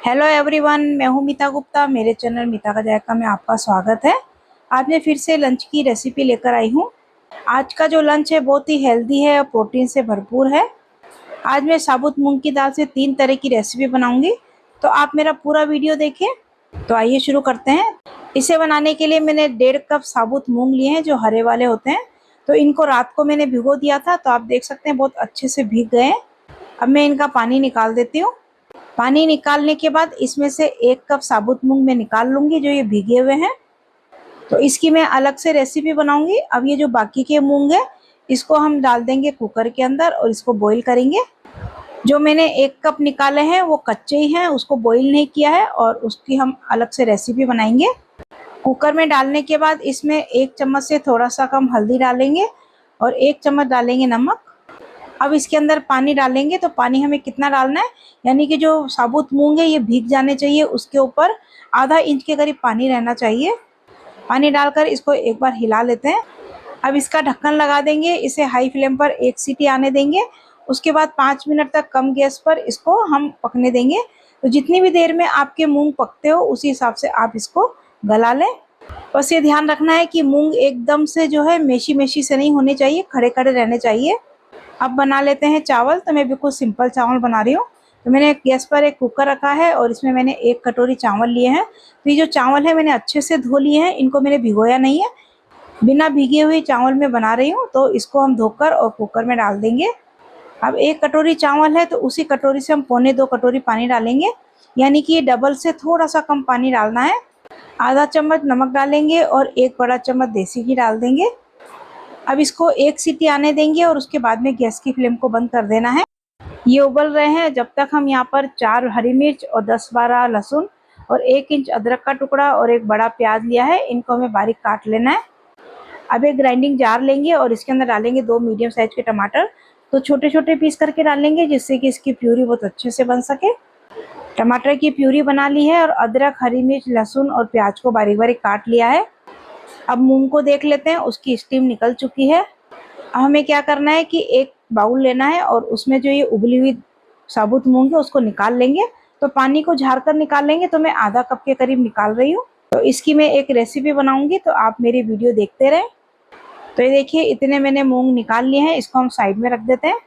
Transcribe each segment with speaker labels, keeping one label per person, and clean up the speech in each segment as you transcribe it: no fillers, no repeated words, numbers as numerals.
Speaker 1: Hello everyone, मैं हूं मीता गुप्ता। मेरे चैनल मीता का जायका में आपका स्वागत है। आज मैं फिर से लंच की रेसिपी लेकर आई हूं। आज का जो लंच है बहुत ही हेल्दी है और प्रोटीन से भरपूर है। आज मैं साबुत मूंग की दाल से 3 तरह की रेसिपी बनाऊंगी, तो आप मेरा पूरा वीडियो देखें। तो आइए शुरू करते हैं। इसे बनाने के लिए मैंने 1.5 कप साबुत मूंग लिए हैं, जो हरे वाले होते हैं। तो इनको रात को मैंने भिगो दिया था, तो आप देख सकते हैं बहुत अच्छे से भीग गए हैं। अब मैं इनका पानी निकाल देती हूँ। पानी निकालने के बाद इसमें से 1 कप साबुत मूंग मैं निकाल लूंगी, जो ये भीगे हुए हैं। तो इसकी मैं अलग से रेसिपी बनाऊंगी। अब ये जो बाकी के मूंग है, इसको हम डाल देंगे कुकर के अंदर और इसको बॉईल करेंगे। जो मैंने 1 कप निकाले हैं वो कच्चे ही हैं, उसको बॉईल नहीं किया है, और उसकी हम अलग से रेसिपी बनाएंगे। कुकर में डालने के बाद इसमें 1 चम्मच से थोड़ा सा कम हल्दी डालेंगे और 1 चम्मच डालेंगे नमक। अब इसके अंदर पानी डालेंगे। तो पानी हमें कितना डालना है, यानी कि जो साबुत मूंग है ये भीग जाने चाहिए, उसके ऊपर आधा इंच के करीब पानी रहना चाहिए। पानी डालकर इसको एक बार हिला लेते हैं। अब इसका ढक्कन लगा देंगे, इसे हाई फ्लेम पर 1 सीटी आने देंगे। उसके बाद 5 मिनट तक कम गैस पर इसको हम पकने देंगे। तो जितनी भी देर में आपके मूंग पकते हो उसी हिसाब से आप इसको गला लें। बस ये ध्यान रखना है कि मूंग एकदम से जो है मेशी मेशी से नहीं होने चाहिए, खड़े खड़े रहने चाहिए। अब बना लेते हैं चावल। तो मैं बिल्कुल सिंपल चावल बना रही हूँ। तो मैंने गैस पर एक कुकर रखा है और इसमें मैंने 1 कटोरी चावल लिए हैं। तो ये जो चावल है मैंने अच्छे से धो लिए हैं, इनको मैंने भिगोया नहीं है। बिना भीगे हुए चावल में बना रही हूँ, तो इसको हम धोकर और कुकर में डाल देंगे। अब 1 कटोरी चावल है तो उसी कटोरी से हम 1.25 कटोरी पानी डालेंगे, यानी कि डबल से थोड़ा सा कम पानी डालना है। आधा चम्मच नमक डालेंगे और 1 बड़ा चम्मच देसी घी डाल देंगे। अब इसको 1 सीटी आने देंगे और उसके बाद में गैस की फ्लेम को बंद कर देना है। ये उबल रहे हैं, जब तक हम यहाँ पर 4 हरी मिर्च और 10-12 लहसुन और 1 इंच अदरक का टुकड़ा और 1 बड़ा प्याज लिया है, इनको हमें बारीक काट लेना है। अब एक ग्राइंडिंग जार लेंगे और इसके अंदर डालेंगे 2 मीडियम साइज के टमाटर। तो छोटे छोटे पीस करके डालेंगे, जिससे कि इसकी प्यूरी बहुत अच्छे से बन सके। टमाटर की प्यूरी बना ली है और अदरक, हरी मिर्च, लहसुन और प्याज को बारीक बारीक काट लिया है। अब मूंग को देख लेते हैं, उसकी स्टीम निकल चुकी है। अब हमें क्या करना है कि एक बाउल लेना है और उसमें जो ये उबली हुई साबुत मूंग है उसको निकाल लेंगे। तो पानी को झाड़ कर निकाल लेंगे। तो मैं आधा कप के करीब निकाल रही हूँ। तो इसकी मैं एक रेसिपी बनाऊंगी, तो आप मेरी वीडियो देखते रहें। तो ये देखिए, इतने मैंने मूंग निकाल लिए हैं, इसको हम साइड में रख देते हैं।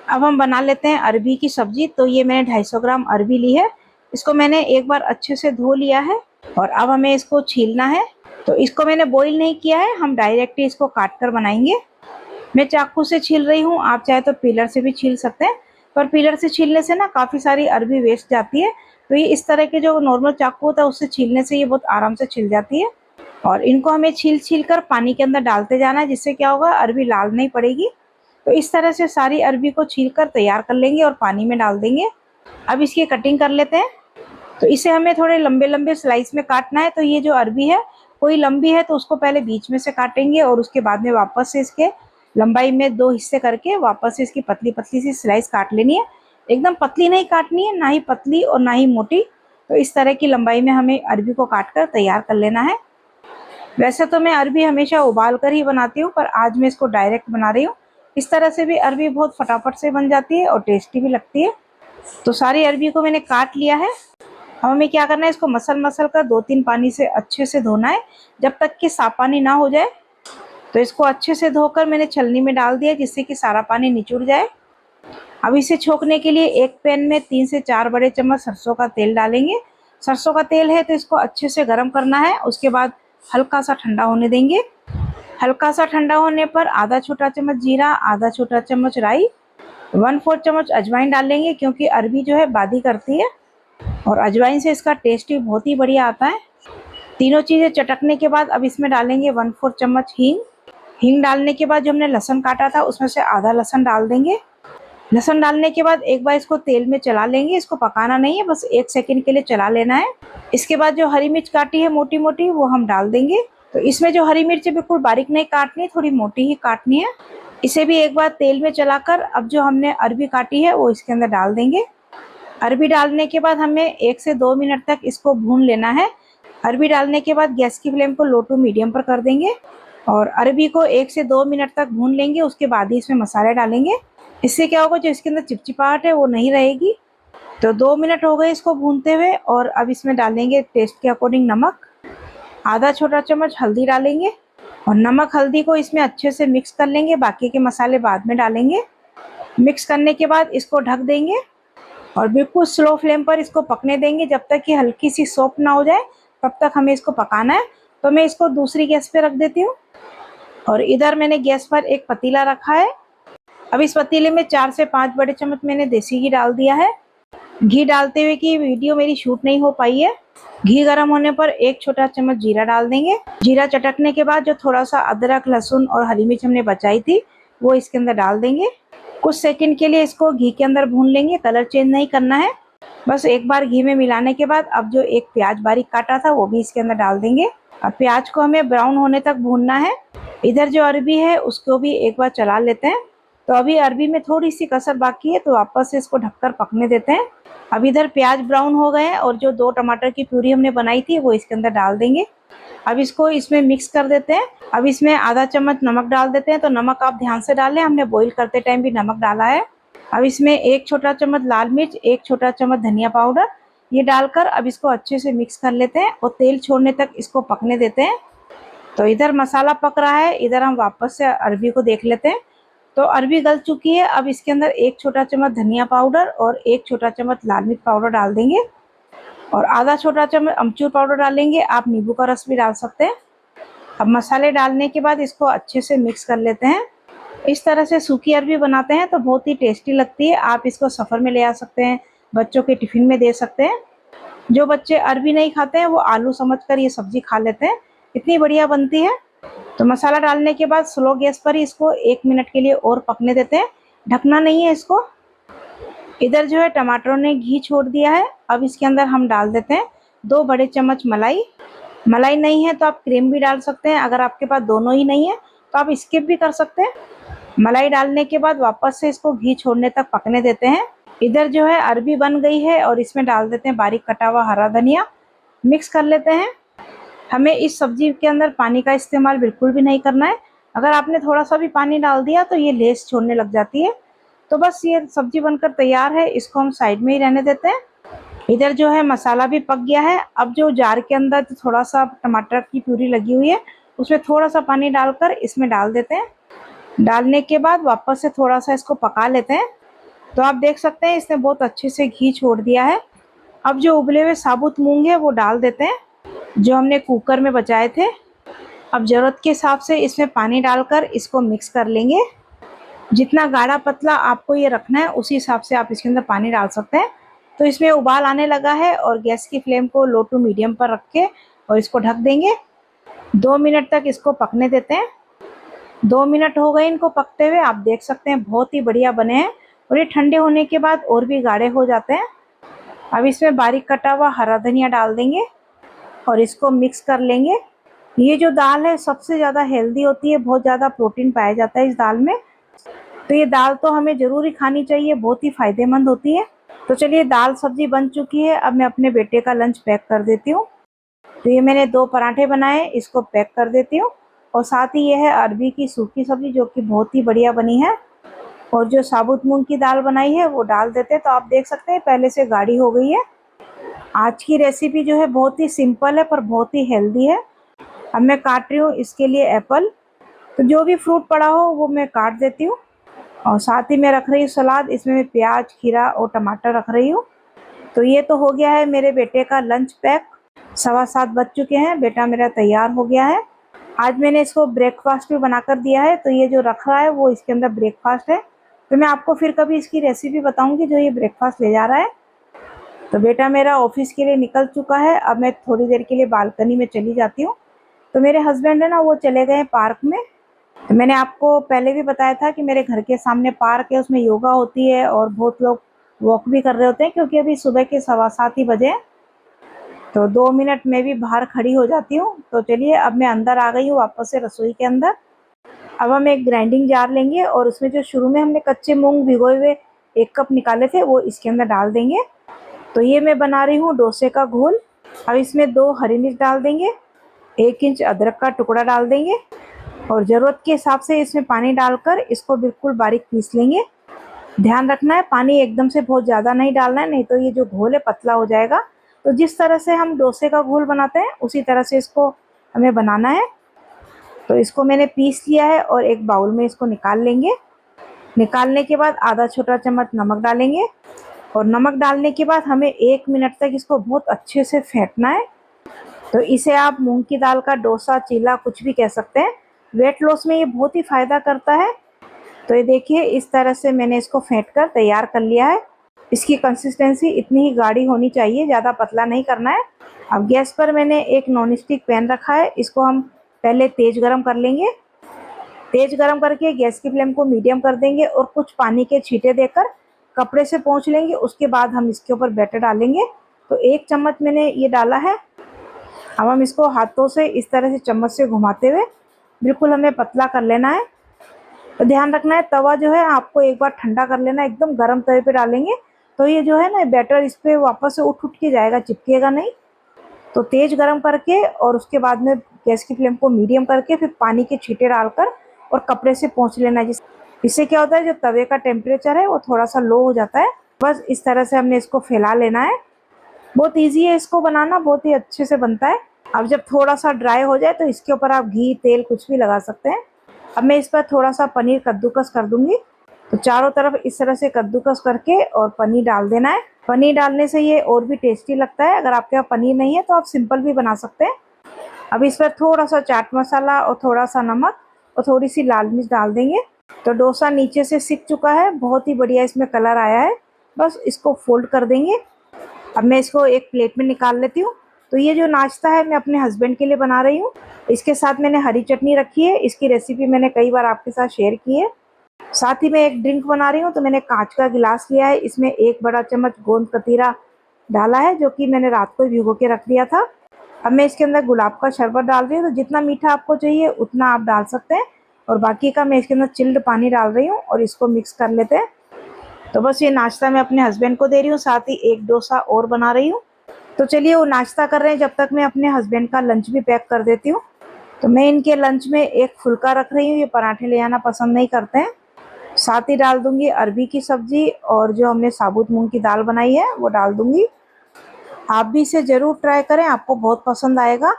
Speaker 1: अब हम बना लेते हैं अरबी की सब्जी। तो ये मैंने 250 ग्राम अरबी ली है। इसको मैंने एक बार अच्छे से धो लिया है और अब हमें इसको छीलना है। तो इसको मैंने बॉईल नहीं किया है, हम डायरेक्ट ही इसको काट कर बनाएंगे। मैं चाकू से छील रही हूँ, आप चाहे तो पीलर से भी छील सकते हैं, पर पीलर से छीलने से ना काफ़ी सारी अरबी वेस्ट जाती है। तो ये इस तरह के जो नॉर्मल चाकू होता है उससे छीलने से ये बहुत आराम से छिल जाती है। और इनको हमें छील छील कर पानी के अंदर डालते जाना है, जिससे क्या होगा, अरबी लाल नहीं पड़ेगी। तो इस तरह से सारी अरबी को छील कर तैयार कर लेंगे और पानी में डाल देंगे। अब इसकी कटिंग कर लेते हैं। तो इसे हमें थोड़े लंबे लंबे स्लाइस में काटना है। तो ये जो अरबी है कोई लंबी है तो उसको पहले बीच में से काटेंगे और उसके बाद में वापस से इसके लंबाई में 2 हिस्से करके वापस से इसकी पतली पतली सी स्लाइस काट लेनी है। एकदम पतली नहीं काटनी है, ना ही पतली और ना ही मोटी। तो इस तरह की लंबाई में हमें अरबी को काट कर तैयार कर लेना है। वैसे तो मैं अरबी हमेशा उबाल कर ही बनाती हूँ, पर आज मैं इसको डायरेक्ट बना रही हूँ। इस तरह से भी अरबी बहुत फटाफट से बन जाती है और टेस्टी भी लगती है। तो सारी अरबी को मैंने काट लिया है। अब हमें क्या करना है, इसको मसल मसल कर 2-3 पानी से अच्छे से धोना है, जब तक कि साफ पानी ना हो जाए। तो इसको अच्छे से धोकर मैंने छलनी में डाल दिया, जिससे कि सारा पानी निचुड़ जाए। अब इसे छोंकने के लिए एक पैन में 3 से 4 बड़े चम्मच सरसों का तेल डालेंगे। सरसों का तेल है तो इसको अच्छे से गर्म करना है। उसके बाद हल्का सा ठंडा होने देंगे। हल्का सा ठंडा होने पर आधा छोटा चम्मच जीरा, आधा छोटा चम्मच राई, 1/4 चम्मच अजवाइन डालेंगे, क्योंकि अरबी जो है बादी करती है और अजवाइन से इसका टेस्ट भी बहुत ही बढ़िया आता है। तीनों चीज़ें चटकने के बाद अब इसमें डालेंगे 1/4 चम्मच हींग। हींग डालने के बाद जो हमने लहसुन काटा था उसमें से आधा लहसुन डाल देंगे। लहसुन डालने के बाद एक बार इसको तेल में चला लेंगे। इसको पकाना नहीं है, बस 1 सेकंड के लिए चला लेना है। इसके बाद जो हरी मिर्च काटी है मोटी मोटी वो हम डाल देंगे। तो इसमें जो हरी मिर्च बिल्कुल बारीक नहीं काटनी, थोड़ी मोटी ही काटनी है। इसे भी एक बार तेल में चलाकर अब जो हमने अरबी काटी है वो इसके अंदर डाल देंगे। अरबी डालने के बाद हमें 1 से 2 मिनट तक इसको भून लेना है। अरबी डालने के बाद गैस की फ्लेम को लो टू मीडियम पर कर देंगे और अरबी को 1 से 2 मिनट तक भून लेंगे। उसके बाद ही इसमें मसाले डालेंगे। इससे क्या होगा, जो इसके अंदर चिपचिपाहट है वो नहीं रहेगी। तो 2 मिनट हो गए इसको भूनते हुए और अब इसमें डालेंगे टेस्ट के अकॉर्डिंग नमक, आधा छोटा चम्मच हल्दी डालेंगे और नमक हल्दी को इसमें अच्छे से मिक्स कर लेंगे। बाकी के मसाले बाद में डालेंगे। मिक्स करने के बाद इसको ढक देंगे और बिल्कुल स्लो फ्लेम पर इसको पकने देंगे जब तक कि हल्की सी सॉफ्ट ना हो जाए, तब तक हमें इसको पकाना है। तो मैं इसको दूसरी गैस पे रख देती हूँ और इधर मैंने गैस पर एक पतीला रखा है। अब इस पतीले में 4 से 5 बड़े चम्मच मैंने देसी घी डाल दिया है। घी डालते हुए की वीडियो मेरी शूट नहीं हो पाई है। घी गर्म होने पर 1 छोटा चम्मच जीरा डाल देंगे। जीरा चटकने के बाद जो थोड़ा सा अदरक, लहसुन और हरी मिर्च हमने बचाई थी वो इसके अंदर डाल देंगे। कुछ सेकंड के लिए इसको घी के अंदर भून लेंगे, कलर चेंज नहीं करना है। बस एक बार घी में मिलाने के बाद अब जो एक प्याज बारीक काटा था वो भी इसके अंदर डाल देंगे। अब प्याज को हमें ब्राउन होने तक भूनना है। इधर जो अरबी है उसको भी एक बार चला लेते हैं। तो अभी अरबी में थोड़ी सी कसर बाकी है तो वापस से इसको ढककर पकने देते हैं। अब इधर प्याज ब्राउन हो गए हैं और जो 2 टमाटर की प्यूरी हमने बनाई थी वो इसके अंदर डाल देंगे। अब इसको इसमें मिक्स कर देते हैं। अब इसमें आधा चम्मच नमक डाल देते हैं। तो नमक आप ध्यान से डालें, हमने बॉईल करते टाइम भी नमक डाला है। अब इसमें 1 छोटा चम्मच लाल मिर्च, 1 छोटा चम्मच धनिया पाउडर, ये डालकर अब इसको अच्छे से मिक्स कर लेते हैं और तेल छोड़ने तक इसको पकने देते हैं। तो इधर मसाला पक रहा है, इधर हम वापस से अरबी को देख लेते हैं। तो अरबी गल चुकी है। अब इसके अंदर 1 छोटा चम्मच धनिया पाउडर और 1 छोटा चम्मच लाल मिर्च पाउडर डाल देंगे और आधा छोटा चम्मच अमचूर पाउडर डालेंगे। आप नींबू का रस भी डाल सकते हैं। अब मसाले डालने के बाद इसको अच्छे से मिक्स कर लेते हैं। इस तरह से सूखी अरबी बनाते हैं तो बहुत ही टेस्टी लगती है। आप इसको सफ़र में ले आ सकते हैं, बच्चों के टिफ़िन में दे सकते हैं। जो बच्चे अरबी नहीं खाते हैं वो आलू समझकर ये सब्ज़ी खा लेते हैं, इतनी बढ़िया बनती है। तो मसाला डालने के बाद स्लो गैस पर ही इसको 1 मिनट के लिए और पकने देते हैं, ढकना नहीं है इसको। इधर जो है टमाटरों ने घी छोड़ दिया है। अब इसके अंदर हम डाल देते हैं 2 बड़े चम्मच मलाई। मलाई नहीं है तो आप क्रीम भी डाल सकते हैं। अगर आपके पास दोनों ही नहीं है तो आप स्किप भी कर सकते हैं। मलाई डालने के बाद वापस से इसको घी छोड़ने तक पकने देते हैं। इधर जो है अरबी बन गई है और इसमें डाल देते हैं बारीक कटा हुआ हरा धनिया। मिक्स कर लेते हैं। हमें इस सब्जी के अंदर पानी का इस्तेमाल बिल्कुल भी नहीं करना है। अगर आपने थोड़ा सा भी पानी डाल दिया तो ये लेस छोड़ने लग जाती है। तो बस ये सब्जी बनकर तैयार है, इसको हम साइड में ही रहने देते हैं। इधर जो है मसाला भी पक गया है। अब जो जार के अंदर थोड़ा सा टमाटर की प्यूरी लगी हुई है उसमें थोड़ा सा पानी डालकर इसमें डाल देते हैं। डालने के बाद वापस से थोड़ा सा इसको पका लेते हैं। तो आप देख सकते हैं इसने बहुत अच्छे से घी छोड़ दिया है। अब जो उबले हुए साबुत मूंग है वो डाल देते हैं जो हमने कुकर में बचाए थे। अब ज़रूरत के हिसाब से इसमें पानी डालकर इसको मिक्स कर लेंगे। जितना गाढ़ा पतला आपको ये रखना है उसी हिसाब से आप इसके अंदर पानी डाल सकते हैं। तो इसमें उबाल आने लगा है और गैस की फ्लेम को लो टू मीडियम पर रख के और इसको ढक देंगे। 2 मिनट तक इसको पकने देते हैं। 2 मिनट हो गए इनको पकते हुए। आप देख सकते हैं बहुत ही बढ़िया बने हैं और ये ठंडे होने के बाद और भी गाढ़े हो जाते हैं। अब इसमें बारीक कटा हुआ हरा धनिया डाल देंगे और इसको मिक्स कर लेंगे। ये जो दाल है सबसे ज़्यादा हेल्दी होती है, बहुत ज़्यादा प्रोटीन पाया जाता है इस दाल में। तो ये दाल तो हमें ज़रूर खानी चाहिए, बहुत ही फ़ायदेमंद होती है। तो चलिए दाल सब्जी बन चुकी है। अब मैं अपने बेटे का लंच पैक कर देती हूँ। तो ये मैंने 2 पराठे बनाए, इसको पैक कर देती हूँ। और साथ ही ये है अरबी की सूखी सब्जी जो कि बहुत ही बढ़िया बनी है। और जो साबुत मूंग की दाल बनाई है वो डाल देते हैं। तो आप देख सकते हैं पहले से गाढ़ी हो गई है। आज की रेसिपी जो है बहुत ही सिंपल है पर बहुत ही हेल्दी है। अब मैं काट रही हूँ इसके लिए एप्पल। तो जो भी फ्रूट पड़ा हो वो मैं काट देती हूँ। और साथ ही मैं रख रही हूँ सलाद, इसमें मैं प्याज, खीरा और टमाटर रख रही हूँ। तो ये तो हो गया है मेरे बेटे का लंच पैक। 7:15 बज चुके हैं, बेटा मेरा तैयार हो गया है। आज मैंने इसको ब्रेकफास्ट भी बनाकर दिया है। तो ये जो रख रहा है वो इसके अंदर ब्रेकफास्ट है। तो मैं आपको फिर कभी इसकी रेसिपी बताऊँगी जो ये ब्रेकफास्ट ले जा रहा है। तो बेटा मेरा ऑफिस के लिए निकल चुका है। अब मैं थोड़ी देर के लिए बालकनी में चली जाती हूँ। तो मेरे हस्बैंड है ना वो चले गए पार्क में। तो मैंने आपको पहले भी बताया था कि मेरे घर के सामने पार्क है, उसमें योगा होती है और बहुत लोग वॉक भी कर रहे होते हैं क्योंकि अभी सुबह के 7:15 ही बजे हैं। तो 2 मिनट में भी बाहर खड़ी हो जाती हूँ। तो चलिए अब मैं अंदर आ गई हूँ वापस से रसोई के अंदर। अब हम एक ग्राइंडिंग जार लेंगे और उसमें जो शुरू में हमने कच्चे मूंग भिगोए हुए 1 कप निकाले थे वो इसके अंदर डाल देंगे। तो ये मैं बना रही हूँ डोसे का घोल। अब इसमें 2 हरी मिर्च डाल देंगे, 1 इंच अदरक का टुकड़ा डाल देंगे और ज़रूरत के हिसाब से इसमें पानी डालकर इसको बिल्कुल बारीक पीस लेंगे। ध्यान रखना है पानी एकदम से बहुत ज़्यादा नहीं डालना है, नहीं तो ये जो घोल है पतला हो जाएगा। तो जिस तरह से हम डोसे का घोल बनाते हैं उसी तरह से इसको हमें बनाना है। तो इसको मैंने पीस लिया है और एक बाउल में इसको निकाल लेंगे। निकालने के बाद आधा छोटा चम्मच नमक डालेंगे और नमक डालने के बाद हमें 1 मिनट तक इसको बहुत अच्छे से फेंटना है। तो इसे आप मूंग की दाल का डोसा, चीला कुछ भी कह सकते हैं। वेट लॉस में ये बहुत ही फ़ायदा करता है। तो ये देखिए इस तरह से मैंने इसको फेंट कर तैयार कर लिया है। इसकी कंसिस्टेंसी इतनी ही गाढ़ी होनी चाहिए, ज़्यादा पतला नहीं करना है। अब गैस पर मैंने एक नॉन स्टिक पैन रखा है, इसको हम पहले तेज़ गरम कर लेंगे। तेज़ गरम करके गैस की फ्लेम को मीडियम कर देंगे और कुछ पानी के छींटे देकर कपड़े से पोंछ लेंगे। उसके बाद हम इसके ऊपर बैटर डालेंगे। तो 1 चम्मच मैंने ये डाला है। अब हम इसको हाथों से इस तरह से चम्मच से घुमाते हुए बिल्कुल हमें पतला कर लेना है। तो ध्यान रखना है तवा जो है आपको एक बार ठंडा कर लेना है। एकदम गर्म तवे पे डालेंगे तो ये जो है ना बैटर इस पर वापस से उठ के जाएगा, चिपकेगा नहीं। तो तेज़ गरम करके और उसके बाद में गैस की फ्लेम को मीडियम करके फिर पानी के छींटे डालकर और कपड़े से पोंछ लेना है। इससे क्या होता है, जो तवे का टेम्परेचर है वो थोड़ा सा लो हो जाता है। बस इस तरह से हमने इसको फैला लेना है। बहुत ईजी है इसको बनाना, बहुत ही अच्छे से बनता है। अब जब थोड़ा सा ड्राई हो जाए तो इसके ऊपर आप घी, तेल कुछ भी लगा सकते हैं। अब मैं इस पर थोड़ा सा पनीर कद्दूकस कर दूंगी। तो चारों तरफ इस तरह से कद्दूकस करके और पनीर डाल देना है। पनीर डालने से ये और भी टेस्टी लगता है। अगर आपके पास पनीर नहीं है तो आप सिंपल भी बना सकते हैं। अब इस पर थोड़ा सा चाट मसाला और थोड़ा सा नमक और थोड़ी सी लाल मिर्च डाल देंगे। तो डोसा नीचे से सिक चुका है, बहुत ही बढ़िया इसमें कलर आया है। बस इसको फोल्ड कर देंगे। अब मैं इसको एक प्लेट में निकाल लेती हूँ। तो ये जो नाश्ता है मैं अपने हस्बैंड के लिए बना रही हूँ। इसके साथ मैंने हरी चटनी रखी है, इसकी रेसिपी मैंने कई बार आपके साथ शेयर की है। साथ ही मैं एक ड्रिंक बना रही हूँ। तो मैंने कांच का गिलास लिया है, इसमें 1 बड़ा चम्मच गोंद कतीरा डाला है, जो कि मैंने रात को भिगो के रख दिया था। अब मैं इसके अंदर गुलाब का शरबत डाल रही हूँ। तो जितना मीठा आपको चाहिए उतना आप डाल सकते हैं। और बाकी का मैं इसके अंदर चिल्ड पानी डाल रही हूँ और इसको मिक्स कर लेते हैं। तो बस ये नाश्ता मैं अपने हस्बैंड को दे रही हूँ, साथ ही एक डोसा और बना रही हूँ। तो चलिए वो नाश्ता कर रहे हैं, जब तक मैं अपने हस्बैंड का लंच भी पैक कर देती हूँ। तो मैं इनके लंच में एक फुल्का रख रही हूँ, ये पराठे ले आना पसंद नहीं करते हैं। साथ ही डाल दूंगी अरबी की सब्जी और जो हमने साबुत मूंग की दाल बनाई है वो डाल दूंगी। आप भी इसे ज़रूर ट्राई करें, आपको बहुत पसंद आएगा।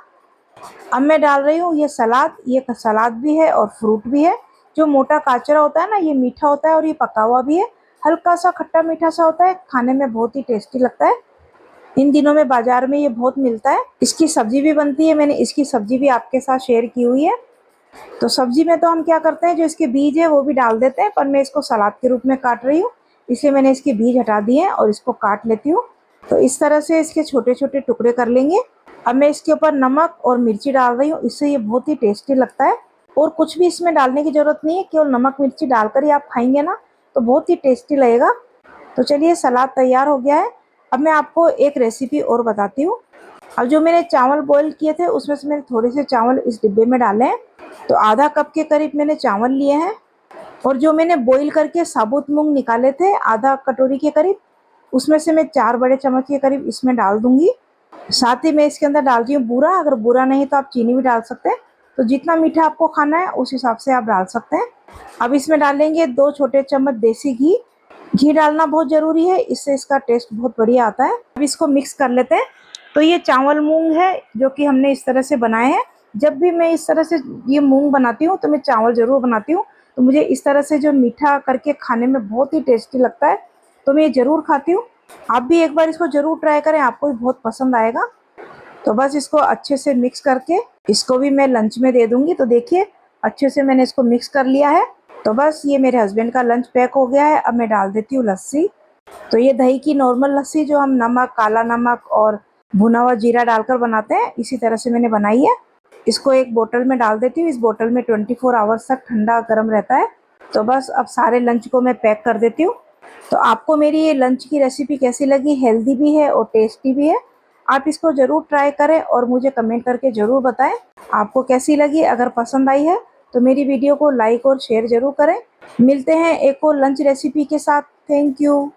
Speaker 1: अब मैं डाल रही हूँ ये सलाद। ये सलाद भी है और फ्रूट भी है। जो मोटा काचरा होता है ना, ये मीठा होता है और ये पका हुआ भी है। हल्का सा खट्टा मीठा सा होता है, खाने में बहुत ही टेस्टी लगता है। इन दिनों में बाजार में ये बहुत मिलता है। इसकी सब्जी भी बनती है, मैंने इसकी सब्जी भी आपके साथ शेयर की हुई है। तो सब्जी में तो हम क्या करते हैं, जो इसके बीज है वो भी डाल देते हैं, पर मैं इसको सलाद के रूप में काट रही हूँ, इसलिए मैंने इसके बीज हटा दिए हैं और इसको काट लेती हूँ। तो इस तरह से इसके छोटे छोटे टुकड़े कर लेंगे। अब मैं इसके ऊपर नमक और मिर्ची डाल रही हूँ, इससे ये बहुत ही टेस्टी लगता है। और कुछ भी इसमें डालने की ज़रूरत नहीं है, केवल नमक मिर्ची डालकर ही आप खाएंगे ना तो बहुत ही टेस्टी लगेगा। तो चलिए सलाद तैयार हो गया है। अब मैं आपको एक रेसिपी और बताती हूँ। अब जो मैंने चावल बॉईल किए थे उसमें से मैंने थोड़े से चावल इस डिब्बे में डाले हैं। तो आधा कप के करीब मैंने चावल लिए हैं। और जो मैंने बॉईल करके साबुत मूंग निकाले थे आधा कटोरी के करीब, उसमें से मैं 4 बड़े चम्मच के करीब इसमें डाल दूंगी। साथ ही मैं इसके अंदर डालती हूँ बूरा। अगर बूरा नहीं तो आप चीनी भी डाल सकते हैं। तो जितना मीठा आपको खाना है उस हिसाब से आप डाल सकते हैं। अब इसमें डालेंगे 2 छोटे चम्मच देसी घी। घी डालना बहुत ज़रूरी है, इससे इसका टेस्ट बहुत बढ़िया आता है। अब इसको मिक्स कर लेते हैं। तो ये चावल मूंग है जो कि हमने इस तरह से बनाए हैं। जब भी मैं इस तरह से ये मूंग बनाती हूँ तो मैं चावल ज़रूर बनाती हूँ। तो मुझे इस तरह से जो मीठा करके खाने में बहुत ही टेस्टी लगता है, तो मैं ये ज़रूर खाती हूँ। आप भी एक बार इसको ज़रूर ट्राई करें, आपको भी बहुत पसंद आएगा। तो बस इसको अच्छे से मिक्स करके इसको भी मैं लंच में दे दूँगी। तो देखिए अच्छे से मैंने इसको मिक्स कर लिया है। तो बस ये मेरे हस्बैंड का लंच पैक हो गया है। अब मैं डाल देती हूँ लस्सी। तो ये दही की नॉर्मल लस्सी जो हम नमक, काला नमक और भुना हुआ जीरा डालकर बनाते हैं, इसी तरह से मैंने बनाई है। इसको एक बोतल में डाल देती हूँ। इस बोतल में 24 आवर्स तक ठंडा गर्म रहता है। तो बस अब सारे लंच को मैं पैक कर देती हूँ। तो आपको मेरी ये लंच की रेसिपी कैसी लगी? हेल्दी भी है और टेस्टी भी है। आप इसको ज़रूर ट्राई करें और मुझे कमेंट करके ज़रूर बताएं आपको कैसी लगी। अगर पसंद आई है तो मेरी वीडियो को लाइक और शेयर ज़रूर करें। मिलते हैं एक और लंच रेसिपी के साथ। Thank you.